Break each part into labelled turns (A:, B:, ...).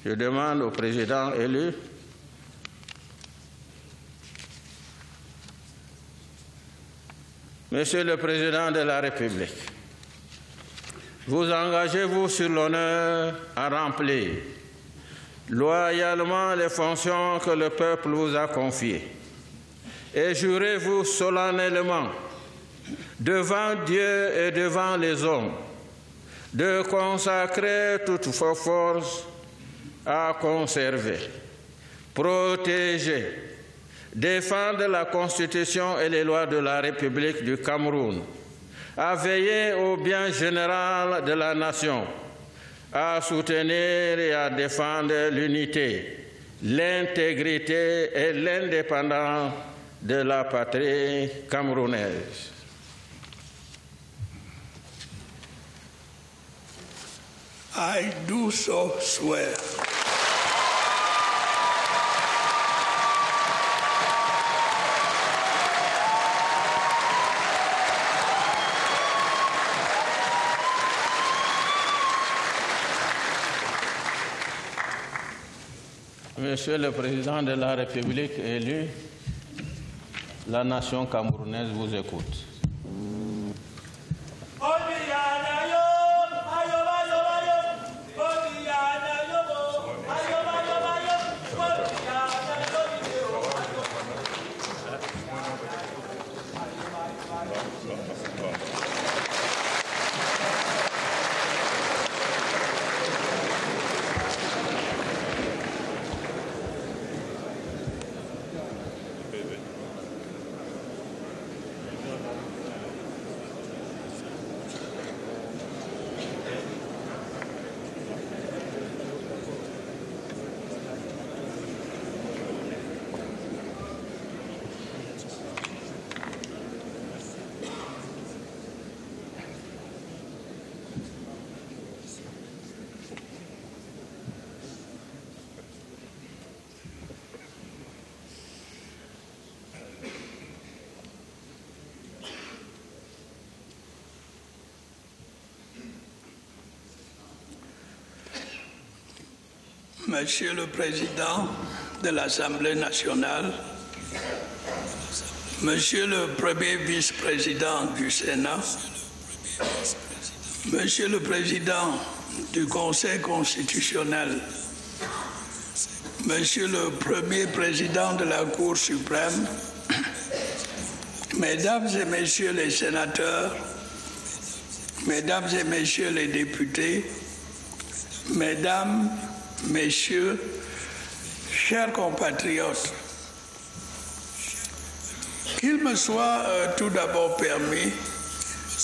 A: Je demande au président élu Monsieur le Président de la République, vous engagez-vous sur l'honneur à remplir loyalement les fonctions que le peuple vous a confiées et jurez-vous solennellement devant Dieu et devant les hommes de consacrer toutes vos forces à conserver, protéger, défendre la Constitution et les lois de la République du Cameroun, à veiller au bien général de la nation, à soutenir et à défendre l'unité, l'intégrité et l'indépendance de la patrie camerounaise.
B: I do so swear.
A: Monsieur le Président de la République élu, la nation camerounaise vous écoute.
B: Monsieur le Président de l'Assemblée nationale, Monsieur le Premier vice-président du Sénat, Monsieur le Président du Conseil constitutionnel, Monsieur le Premier Président de la Cour suprême, Mesdames et Messieurs les sénateurs, Mesdames et Messieurs les députés, Mesdames, Messieurs, chers compatriotes, qu'il me soit tout d'abord permis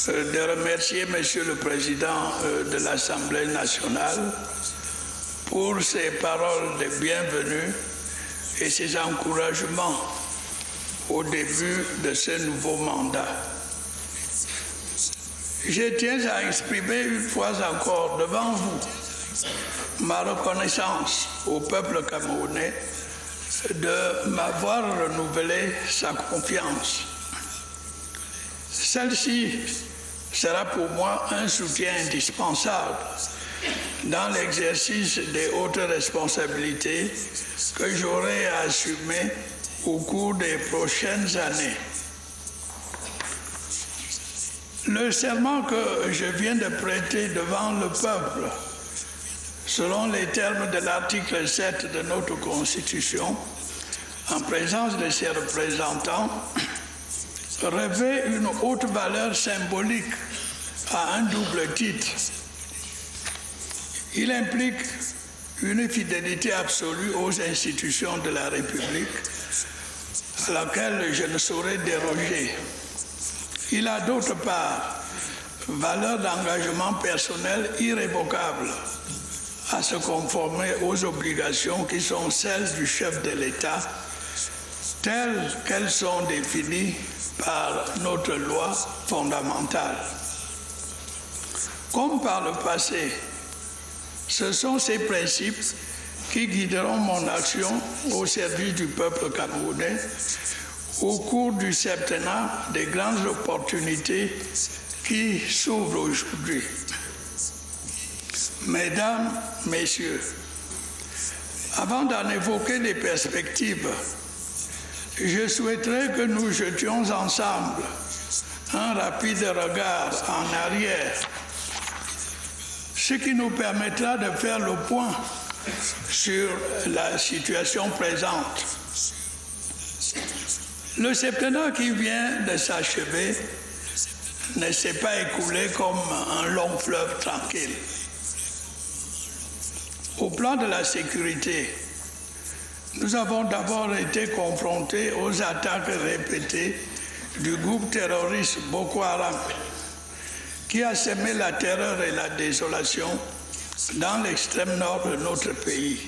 B: de remercier Monsieur le Président de l'Assemblée nationale pour ses paroles de bienvenue et ses encouragements au début de ce nouveau mandat. Je tiens à exprimer une fois encore devant vous ma reconnaissance au peuple camerounais de m'avoir renouvelé sa confiance. Celle-ci sera pour moi un soutien indispensable dans l'exercice des hautes responsabilités que j'aurai à assumer au cours des prochaines années. Le serment que je viens de prêter devant le peuple, selon les termes de l'article 7 de notre Constitution, en présence de ses représentants, revêt une haute valeur symbolique à un double titre. Il implique une fidélité absolue aux institutions de la République, à laquelle je ne saurais déroger. Il a d'autre part valeur d'engagement personnel irrévocable à se conformer aux obligations qui sont celles du chef de l'État, telles qu'elles sont définies par notre loi fondamentale. Comme par le passé, ce sont ces principes qui guideront mon action au service du peuple camerounais au cours du septennat des grandes opportunités qui s'ouvrent aujourd'hui. Mesdames, Messieurs, Avant d'en évoquer les perspectives, je souhaiterais que nous jetions ensemble un rapide regard en arrière, ce qui nous permettra de faire le point sur la situation présente. Le septennat qui vient de s'achever ne s'est pas écoulé comme un long fleuve tranquille. Au plan de la sécurité, nous avons d'abord été confrontés aux attaques répétées du groupe terroriste Boko Haram, qui a semé la terreur et la désolation dans l'extrême nord de notre pays.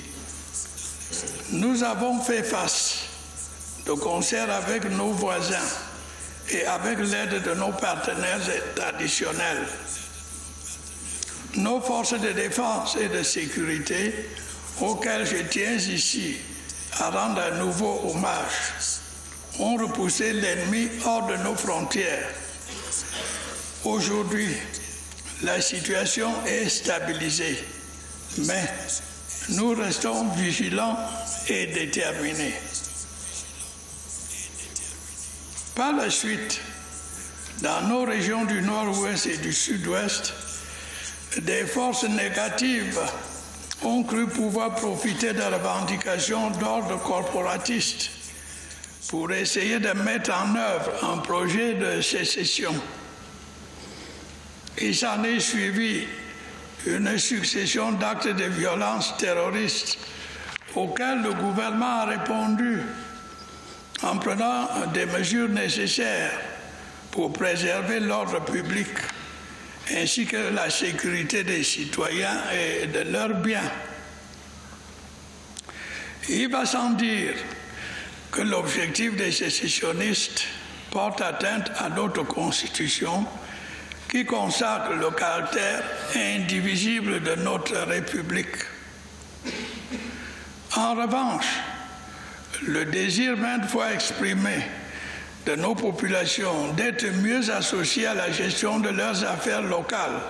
B: Nous avons fait face, de concert avec nos voisins et avec l'aide de nos partenaires traditionnels. Nos forces de défense et de sécurité, auxquelles je tiens ici à rendre un nouveau hommage, ont repoussé l'ennemi hors de nos frontières. Aujourd'hui, la situation est stabilisée, mais nous restons vigilants et déterminés. Par la suite, dans nos régions du nord-ouest et du sud-ouest, des forces négatives ont cru pouvoir profiter de revendications d'ordre corporatiste pour essayer de mettre en œuvre un projet de sécession. Il s'en est suivi une succession d'actes de violence terroristes auxquels le gouvernement a répondu en prenant des mesures nécessaires pour préserver l'ordre public ainsi que la sécurité des citoyens et de leurs biens. Il va sans dire que l'objectif des sécessionnistes porte atteinte à notre Constitution qui consacre le caractère indivisible de notre République. En revanche, le désir maintes fois exprimé de nos populations d'être mieux associées à la gestion de leurs affaires locales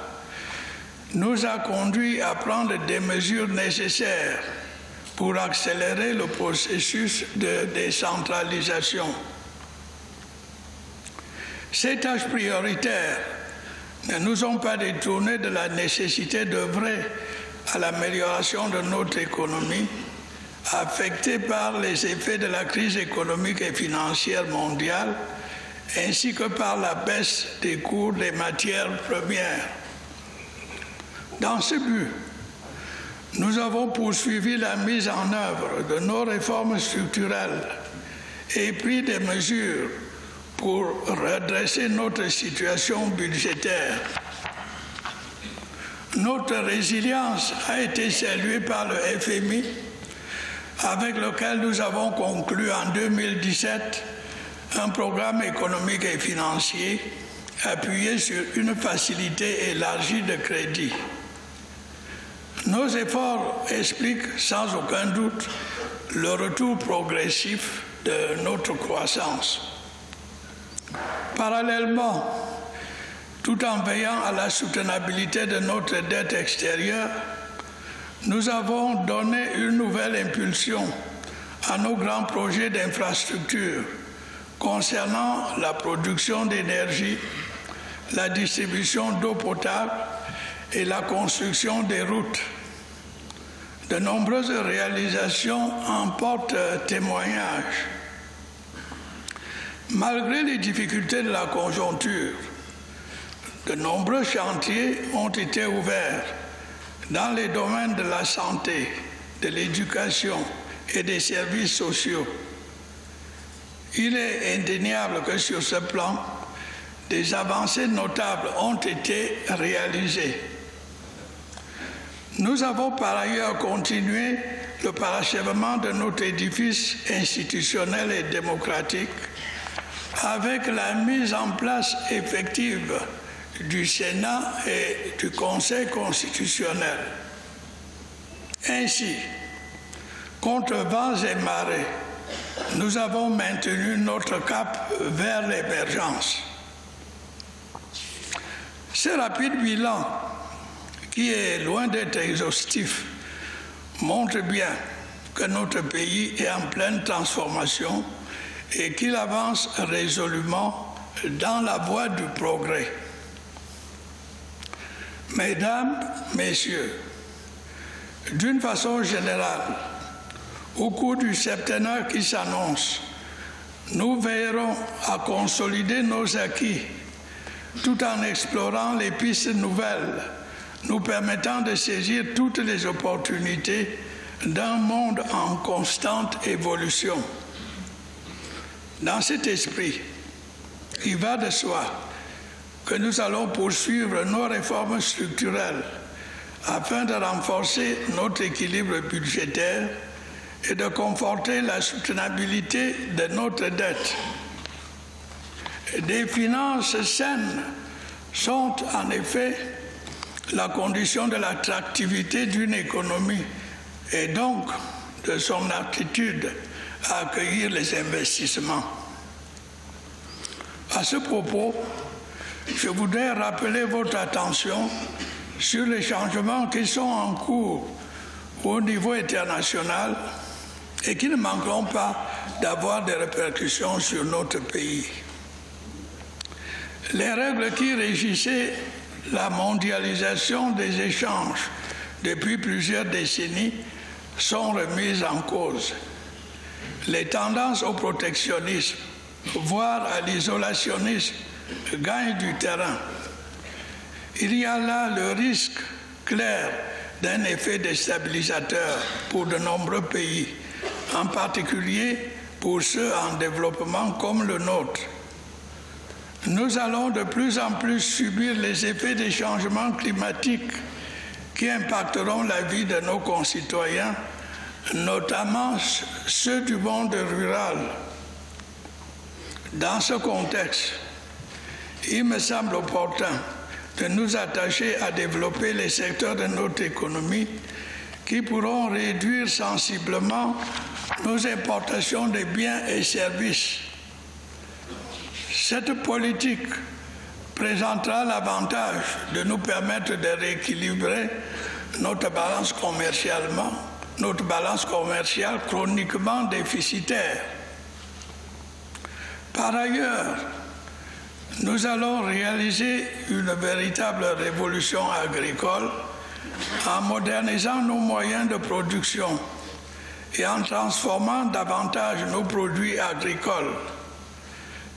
B: nous a conduit à prendre des mesures nécessaires pour accélérer le processus de décentralisation. Ces tâches prioritaires ne nous ont pas détournés de la nécessité d'œuvrer à l'amélioration de notre économie, affectée par les effets de la crise économique et financière mondiale, ainsi que par la baisse des cours des matières premières. Dans ce but, nous avons poursuivi la mise en œuvre de nos réformes structurelles et pris des mesures pour redresser notre situation budgétaire. Notre résilience a été saluée par le FMI, avec lequel nous avons conclu en 2017 un programme économique et financier appuyé sur une facilité élargie de crédit. Nos efforts expliquent sans aucun doute le retour progressif de notre croissance. Parallèlement, tout en veillant à la soutenabilité de notre dette extérieure, nous avons donné une nouvelle impulsion à nos grands projets d'infrastructure concernant la production d'énergie, la distribution d'eau potable et la construction des routes. De nombreuses réalisations en portent témoignage. Malgré les difficultés de la conjoncture, de nombreux chantiers ont été ouverts dans les domaines de la santé, de l'éducation et des services sociaux. Il est indéniable que sur ce plan, des avancées notables ont été réalisées. Nous avons par ailleurs continué le parachèvement de notre édifice institutionnel et démocratique avec la mise en place effective du Sénat et du Conseil constitutionnel. Ainsi, contre vents et marées, nous avons maintenu notre cap vers l'émergence. Ce rapide bilan, qui est loin d'être exhaustif, montre bien que notre pays est en pleine transformation et qu'il avance résolument dans la voie du progrès. Mesdames, Messieurs, d'une façon générale, au cours du septennat qui s'annonce, nous veillerons à consolider nos acquis tout en explorant les pistes nouvelles nous permettant de saisir toutes les opportunités d'un monde en constante évolution. Dans cet esprit, il va de soi que nous allons poursuivre nos réformes structurelles afin de renforcer notre équilibre budgétaire et de conforter la soutenabilité de notre dette. Des finances saines sont en effet la condition de l'attractivité d'une économie et donc de son aptitude à accueillir les investissements. À ce propos, je voudrais rappeler votre attention sur les changements qui sont en cours au niveau international et qui ne manqueront pas d'avoir des répercussions sur notre pays. Les règles qui régissaient la mondialisation des échanges depuis plusieurs décennies sont remises en cause. Les tendances au protectionnisme, voire à l'isolationnisme, gagnent du terrain. Il y a là le risque clair d'un effet déstabilisateur pour de nombreux pays, en particulier pour ceux en développement comme le nôtre. Nous allons de plus en plus subir les effets des changements climatiques qui impacteront la vie de nos concitoyens, notamment ceux du monde rural. Dans ce contexte, il me semble opportun de nous attacher à développer les secteurs de notre économie qui pourront réduire sensiblement nos importations de biens et services. Cette politique présentera l'avantage de nous permettre de rééquilibrer notre balance commerciale chroniquement déficitaire. Par ailleurs, nous allons réaliser une véritable révolution agricole en modernisant nos moyens de production et en transformant davantage nos produits agricoles.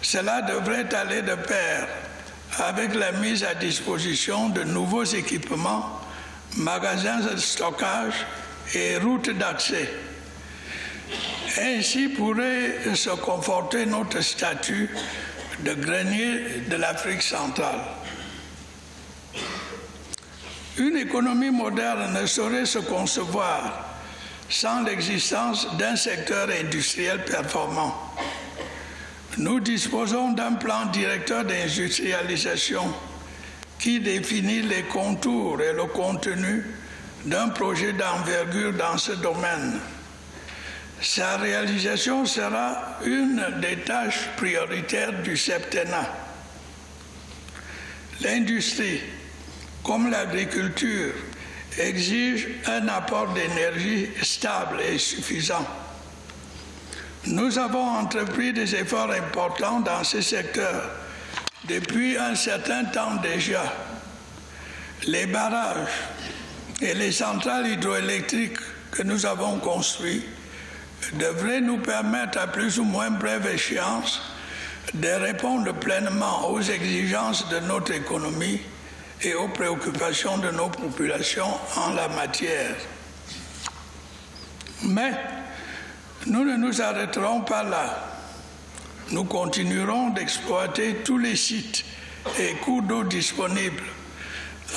B: Cela devrait aller de pair avec la mise à disposition de nouveaux équipements, magasins de stockage et routes d'accès. Ainsi pourrait se conforter notre statut de grenier de l'Afrique centrale. Une économie moderne ne saurait se concevoir sans l'existence d'un secteur industriel performant. Nous disposons d'un plan directeur d'industrialisation qui définit les contours et le contenu d'un projet d'envergure dans ce domaine. Sa réalisation sera une des tâches prioritaires du septennat. L'industrie, comme l'agriculture, exige un apport d'énergie stable et suffisant. Nous avons entrepris des efforts importants dans ce secteur depuis un certain temps déjà. Les barrages et les centrales hydroélectriques que nous avons construits devraient nous permettre à plus ou moins brève échéance de répondre pleinement aux exigences de notre économie et aux préoccupations de nos populations en la matière. Mais nous ne nous arrêterons pas là. Nous continuerons d'exploiter tous les sites et cours d'eau disponibles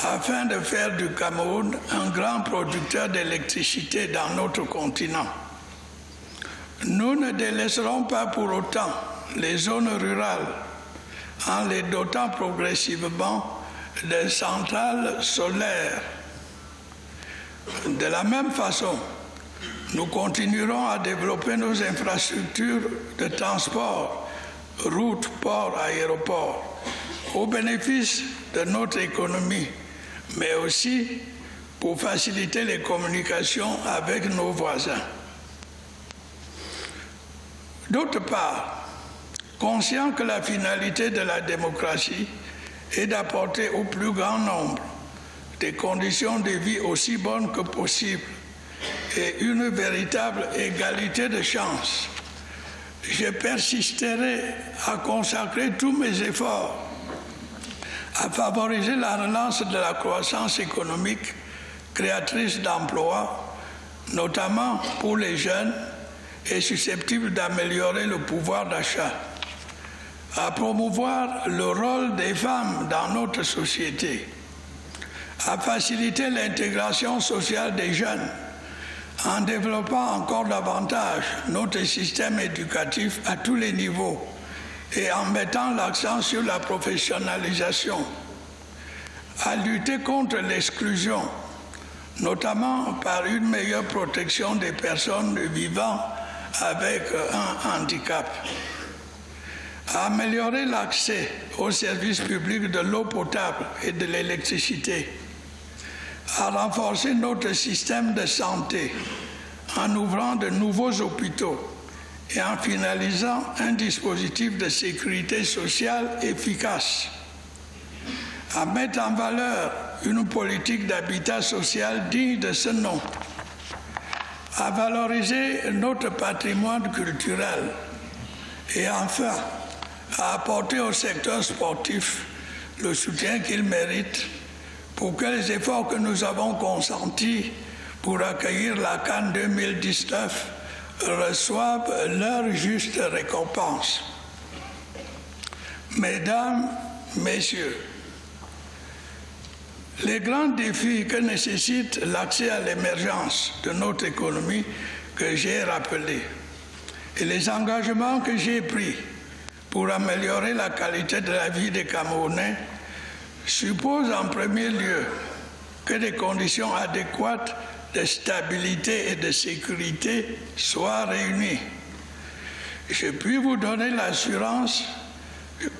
B: afin de faire du Cameroun un grand producteur d'électricité dans notre continent. Nous ne délaisserons pas pour autant les zones rurales en les dotant progressivement de centrales solaires. De la même façon, nous continuerons à développer nos infrastructures de transport, routes, ports, aéroports, au bénéfice de notre économie, mais aussi pour faciliter les communications avec nos voisins. D'autre part, conscient que la finalité de la démocratie est d'apporter au plus grand nombre des conditions de vie aussi bonnes que possible et une véritable égalité de chances, je persisterai à consacrer tous mes efforts à favoriser la relance de la croissance économique créatrice d'emplois, notamment pour les jeunes et susceptible d'améliorer le pouvoir d'achat, à promouvoir le rôle des femmes dans notre société, à faciliter l'intégration sociale des jeunes en développant encore davantage notre système éducatif à tous les niveaux et en mettant l'accent sur la professionnalisation, à lutter contre l'exclusion, notamment par une meilleure protection des personnes vivant avec un handicap, à améliorer l'accès aux services publics de l'eau potable et de l'électricité, à renforcer notre système de santé en ouvrant de nouveaux hôpitaux et en finalisant un dispositif de sécurité sociale efficace, à mettre en valeur une politique d'habitat social digne de ce nom, à valoriser notre patrimoine culturel et enfin à apporter au secteur sportif le soutien qu'il mérite pour que les efforts que nous avons consentis pour accueillir la CAN 2019 reçoivent leur juste récompense. Mesdames, Messieurs, les grands défis que nécessite l'accès à l'émergence de notre économie que j'ai rappelés et les engagements que j'ai pris pour améliorer la qualité de la vie des Camerounais suppose en premier lieu que des conditions adéquates de stabilité et de sécurité soient réunies. Je puis vous donner l'assurance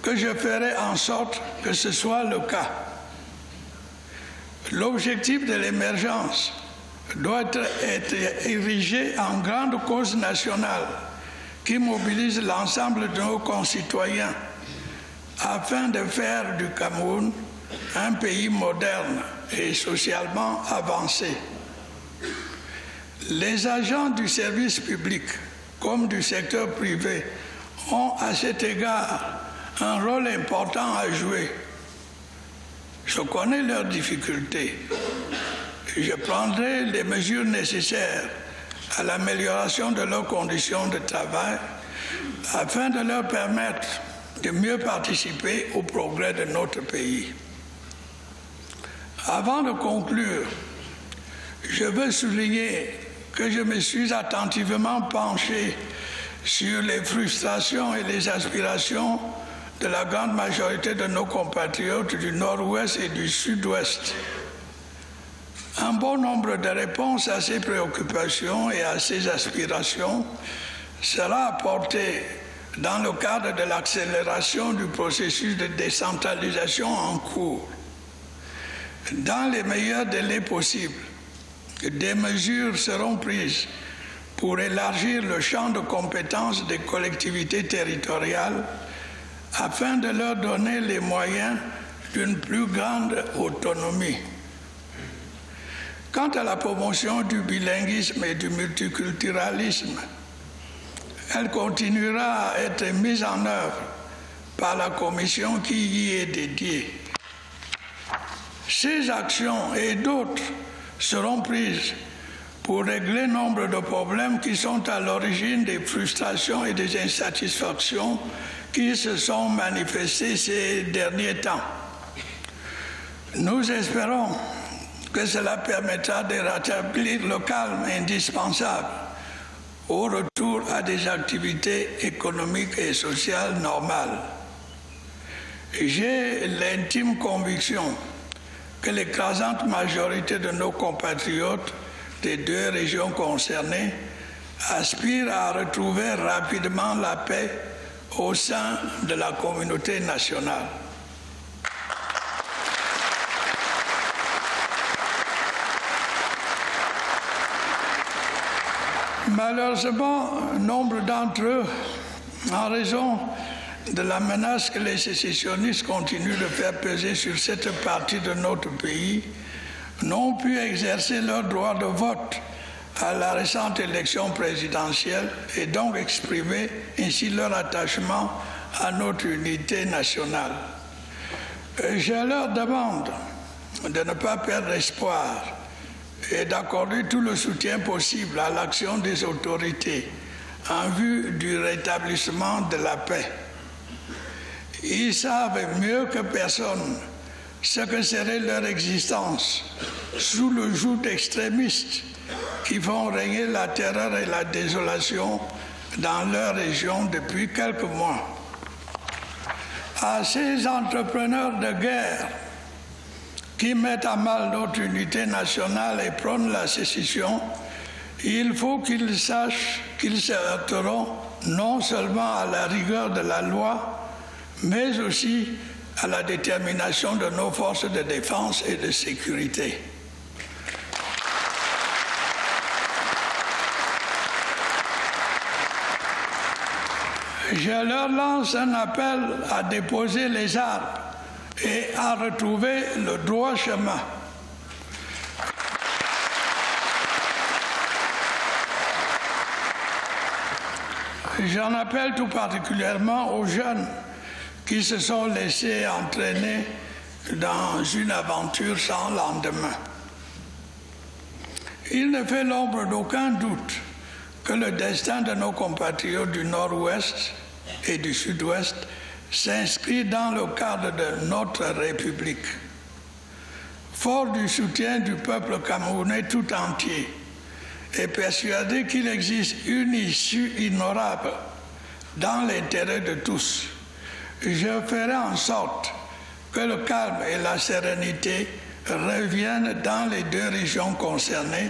B: que je ferai en sorte que ce soit le cas. L'objectif de l'émergence doit être érigé en grande cause nationale qui mobilise l'ensemble de nos concitoyens afin de faire du Cameroun un pays moderne et socialement avancé. Les agents du service public comme du secteur privé ont à cet égard un rôle important à jouer. Je connais leurs difficultés. Je prendrai les mesures nécessaires à l'amélioration de leurs conditions de travail afin de leur permettre de mieux participer au progrès de notre pays. Avant de conclure, je veux souligner que je me suis attentivement penché sur les frustrations et les aspirations de la grande majorité de nos compatriotes du Nord-Ouest et du Sud-Ouest. Un bon nombre de réponses à ces préoccupations et à ces aspirations sera apporté dans le cadre de l'accélération du processus de décentralisation en cours. Dans les meilleurs délais possibles, des mesures seront prises pour élargir le champ de compétences des collectivités territoriales afin de leur donner les moyens d'une plus grande autonomie. Quant à la promotion du bilinguisme et du multiculturalisme, elle continuera à être mise en œuvre par la commission qui y est dédiée. Ces actions et d'autres seront prises pour régler nombre de problèmes qui sont à l'origine des frustrations et des insatisfactions qui se sont manifestés ces derniers temps. Nous espérons que cela permettra de rétablir le calme indispensable au retour à des activités économiques et sociales normales. J'ai l'intime conviction que l'écrasante majorité de nos compatriotes des deux régions concernées aspirent à retrouver rapidement la paix au sein de la communauté nationale. Malheureusement, nombre d'entre eux, en raison de la menace que les sécessionnistes continuent de faire peser sur cette partie de notre pays, n'ont pu exercer leur droit de vote à la récente élection présidentielle et donc exprimer ainsi leur attachement à notre unité nationale. Je leur demande de ne pas perdre espoir et d'accorder tout le soutien possible à l'action des autorités en vue du rétablissement de la paix. Ils savent mieux que personne ce que serait leur existence sous le joug d'extrémistes qui font régner la terreur et la désolation dans leur région depuis quelques mois. À ces entrepreneurs de guerre qui mettent à mal notre unité nationale et prônent la sécession, il faut qu'ils sachent qu'ils se heurteront non seulement à la rigueur de la loi, mais aussi à la détermination de nos forces de défense et de sécurité. Je leur lance un appel à déposer les armes et à retrouver le droit chemin. J'en appelle tout particulièrement aux jeunes qui se sont laissés entraîner dans une aventure sans lendemain. Il ne fait l'ombre d'aucun doute que le destin de nos compatriotes du Nord-Ouest et du Sud-Ouest s'inscrit dans le cadre de notre République. Fort du soutien du peuple camerounais tout entier et persuadé qu'il existe une issue ignorable dans l'intérêt de tous, je ferai en sorte que le calme et la sérénité reviennent dans les deux régions concernées,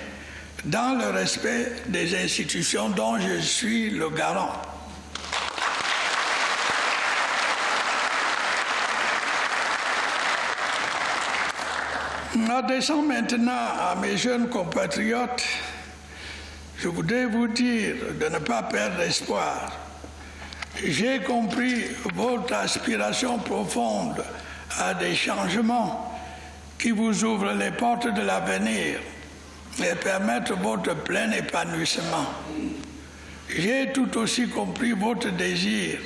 B: dans le respect des institutions dont je suis le garant. Adressant maintenant à mes jeunes compatriotes, je voudrais vous dire de ne pas perdre espoir. J'ai compris votre aspiration profonde à des changements qui vous ouvrent les portes de l'avenir et permettent votre plein épanouissement. J'ai tout aussi compris votre désir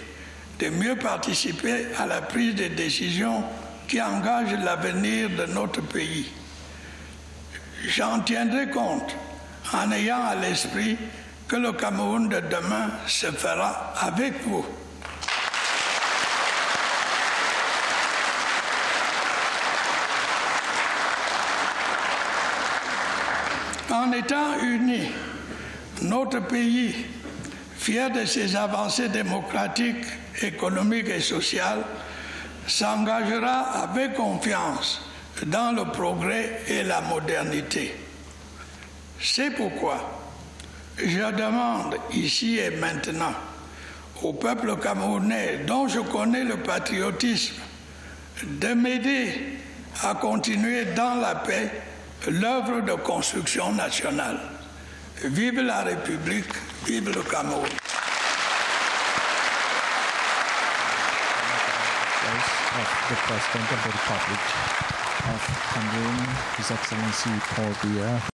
B: de mieux participer à la prise de décisions qui engagent l'avenir de notre pays. J'en tiendrai compte en ayant à l'esprit que le Cameroun de demain se fera avec vous. En étant unis, notre pays, fier de ses avancées démocratiques, économiques et sociales, s'engagera avec confiance dans le progrès et la modernité. C'est pourquoi je demande ici et maintenant au peuple camerounais dont je connais le patriotisme de m'aider à continuer dans la paix l'œuvre de construction nationale. Vive la République, vive le Cameroun.
C: Of the President of the Republic of Cameroon, His Excellency Paul Biya.